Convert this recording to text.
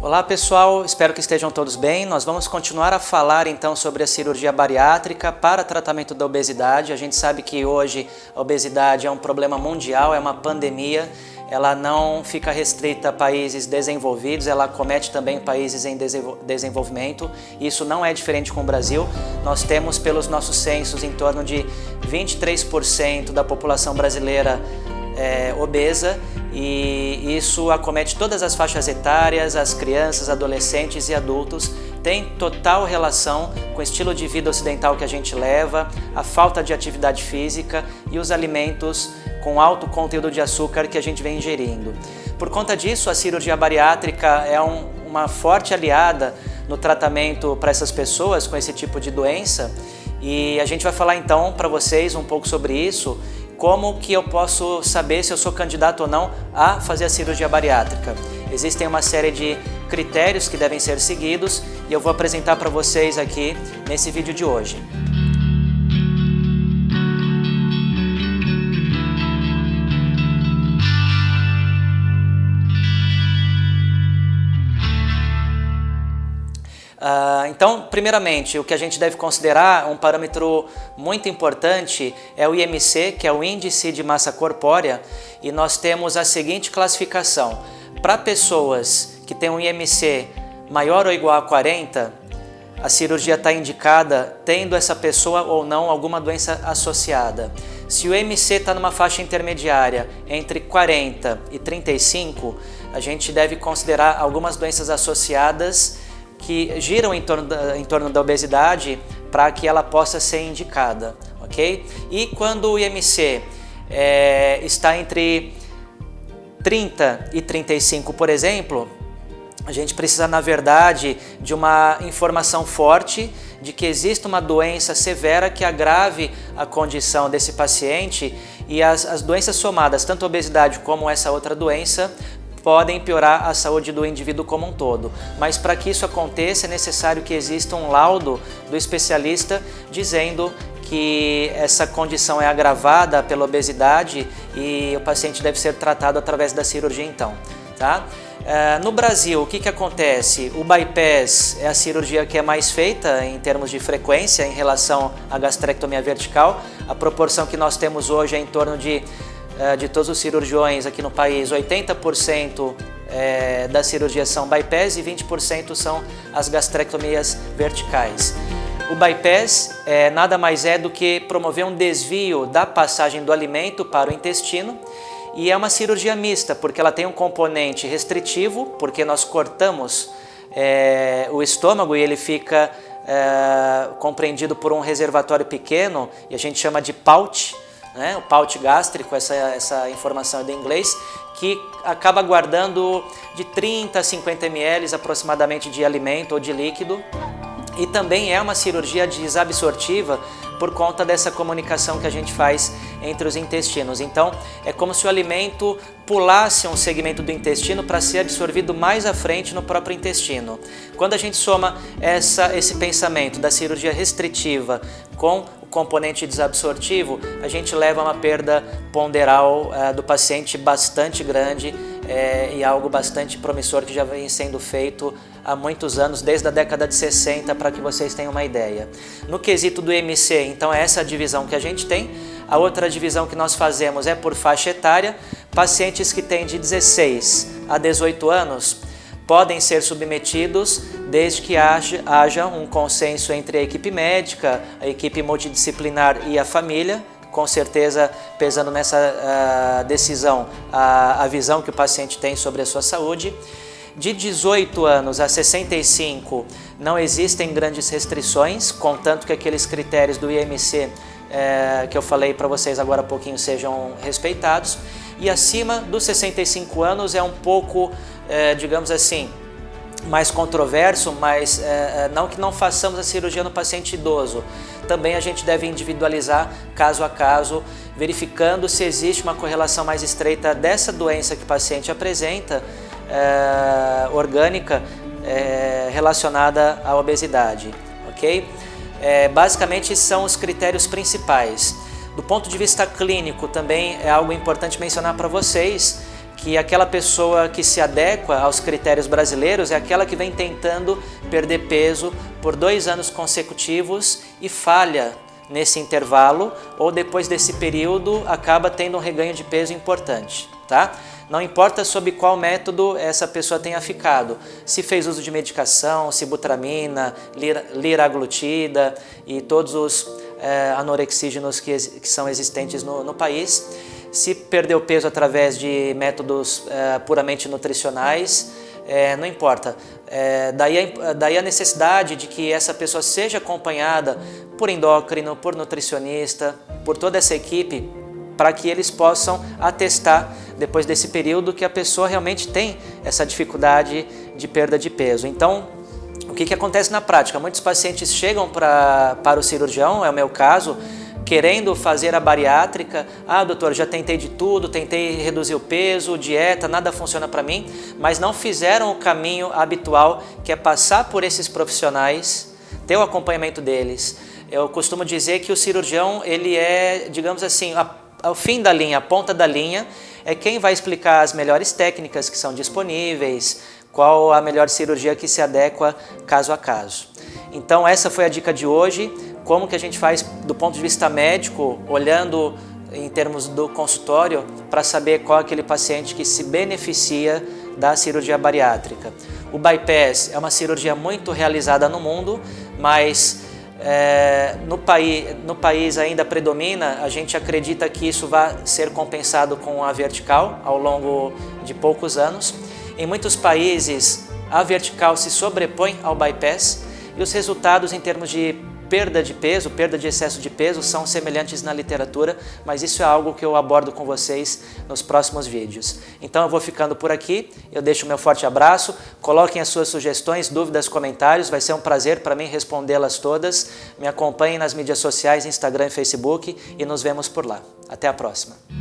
Olá pessoal, espero que estejam todos bem. Nós vamos continuar a falar então sobre a cirurgia bariátrica para tratamento da obesidade. A gente sabe que hoje a obesidade é um problema mundial, é uma pandemia. Ela não fica restrita a países desenvolvidos, ela acomete também países em desenvolvimento. Isso não é diferente com o Brasil. Nós temos pelos nossos censos em torno de 23% da população brasileira obesa, e isso acomete todas as faixas etárias, as crianças, adolescentes e adultos. Tem total relação com o estilo de vida ocidental que a gente leva, a falta de atividade física e os alimentos com alto conteúdo de açúcar que a gente vem ingerindo. Por conta disso, a cirurgia bariátrica é uma forte aliada no tratamento para essas pessoas com esse tipo de doença, e a gente vai falar então para vocês um pouco sobre isso. Como que eu posso saber se eu sou candidato ou não a fazer a cirurgia bariátrica? Existem uma série de critérios que devem ser seguidos e eu vou apresentar para vocês aqui nesse vídeo de hoje. Então, primeiramente, o que a gente deve considerar, um parâmetro muito importante, é o IMC, que é o Índice de Massa Corpórea, e nós temos a seguinte classificação. Para pessoas que têm um IMC maior ou igual a 40, a cirurgia está indicada tendo essa pessoa ou não alguma doença associada. Se o IMC está numa faixa intermediária entre 40 e 35, a gente deve considerar algumas doenças associadas que giram em torno da obesidade para que ela possa ser indicada, ok? E quando o IMC está entre 30 e 35, por exemplo, a gente precisa, na verdade, de uma informação forte de que existe uma doença severa que agrave a condição desse paciente, e as doenças somadas, tanto a obesidade como essa outra doença, podem piorar a saúde do indivíduo como um todo. Mas para que isso aconteça é necessário que exista um laudo do especialista dizendo que essa condição é agravada pela obesidade e o paciente deve ser tratado através da cirurgia então, tá? No Brasil, o que acontece? O bypass é a cirurgia que é mais feita em termos de frequência em relação à gastrectomia vertical. A proporção que nós temos hoje é em torno de todos os cirurgiões aqui no país, 80% das cirurgias são bypass e 20% são as gastrectomias verticais. O bypass nada mais é do que promover um desvio da passagem do alimento para o intestino, e é uma cirurgia mista, porque ela tem um componente restritivo, porque nós cortamos o estômago e ele fica compreendido por um reservatório pequeno, e a gente chama de pouch, né? O pouch gástrico, essa informação é do inglês, que acaba guardando de 30 a 50 ml aproximadamente de alimento ou de líquido, e também é uma cirurgia desabsortiva por conta dessa comunicação que a gente faz entre os intestinos. Então, é como se o alimento pulasse um segmento do intestino para ser absorvido mais à frente no próprio intestino. Quando a gente soma esse pensamento da cirurgia restritiva com o componente desabsortivo, a gente leva a uma perda ponderal do paciente bastante grande, e algo bastante promissor que já vem sendo feito há muitos anos, desde a década de 60, para que vocês tenham uma ideia. No quesito do IMC, então é essa divisão que a gente tem. A outra divisão que nós fazemos é por faixa etária. Pacientes que têm de 16 a 18 anos podem ser submetidos desde que haja um consenso entre a equipe médica, a equipe multidisciplinar e a família, com certeza pesando nessa decisão a visão que o paciente tem sobre a sua saúde. De 18 anos a 65 não existem grandes restrições, contanto que aqueles critérios do IMC que eu falei para vocês agora há pouquinho sejam respeitados. E acima dos 65 anos é um pouco, digamos assim, mais controverso, mas não que não façamos a cirurgia no paciente idoso. Também a gente deve individualizar caso a caso, verificando se existe uma correlação mais estreita dessa doença que o paciente apresenta, orgânica, relacionada à obesidade, ok? Basicamente são os critérios principais. Do ponto de vista clínico, também é algo importante mencionar para vocês que aquela pessoa que se adequa aos critérios brasileiros é aquela que vem tentando perder peso por 2 anos consecutivos e falha nesse intervalo, ou depois desse período acaba tendo um reganho de peso importante, tá? Não importa sob qual método essa pessoa tenha ficado, se fez uso de medicação, sibutramina, liraglutida e todos os anorexígenos que são existentes no país, se perdeu peso através de métodos puramente nutricionais, não importa. Daí a necessidade de que essa pessoa seja acompanhada por endócrino, por nutricionista, por toda essa equipe, para que eles possam atestar, depois desse período, que a pessoa realmente tem essa dificuldade de perda de peso. Então, o que acontece na prática? Muitos pacientes chegam para o cirurgião, é o meu caso, querendo fazer a bariátrica. Ah, doutor, já tentei de tudo, tentei reduzir o peso, dieta, nada funciona para mim, mas não fizeram o caminho habitual, que é passar por esses profissionais, ter o acompanhamento deles. Eu costumo dizer que o cirurgião, ele é, digamos assim, ao fim da linha, a ponta da linha, é quem vai explicar as melhores técnicas que são disponíveis, qual a melhor cirurgia que se adequa caso a caso. Então essa foi a dica de hoje, como que a gente faz do ponto de vista médico, olhando em termos do consultório, para saber qual é aquele paciente que se beneficia da cirurgia bariátrica. O bypass é uma cirurgia muito realizada no mundo, mas no país ainda predomina, a gente acredita que isso vai ser compensado com a vertical ao longo de poucos anos. Em muitos países, a vertical se sobrepõe ao bypass e os resultados em termos de perda de peso, perda de excesso de peso, são semelhantes na literatura, mas isso é algo que eu abordo com vocês nos próximos vídeos. Então eu vou ficando por aqui, eu deixo o meu forte abraço, coloquem as suas sugestões, dúvidas, comentários, vai ser um prazer para mim respondê-las todas. Me acompanhem nas mídias sociais, Instagram e Facebook, e nos vemos por lá. Até a próxima!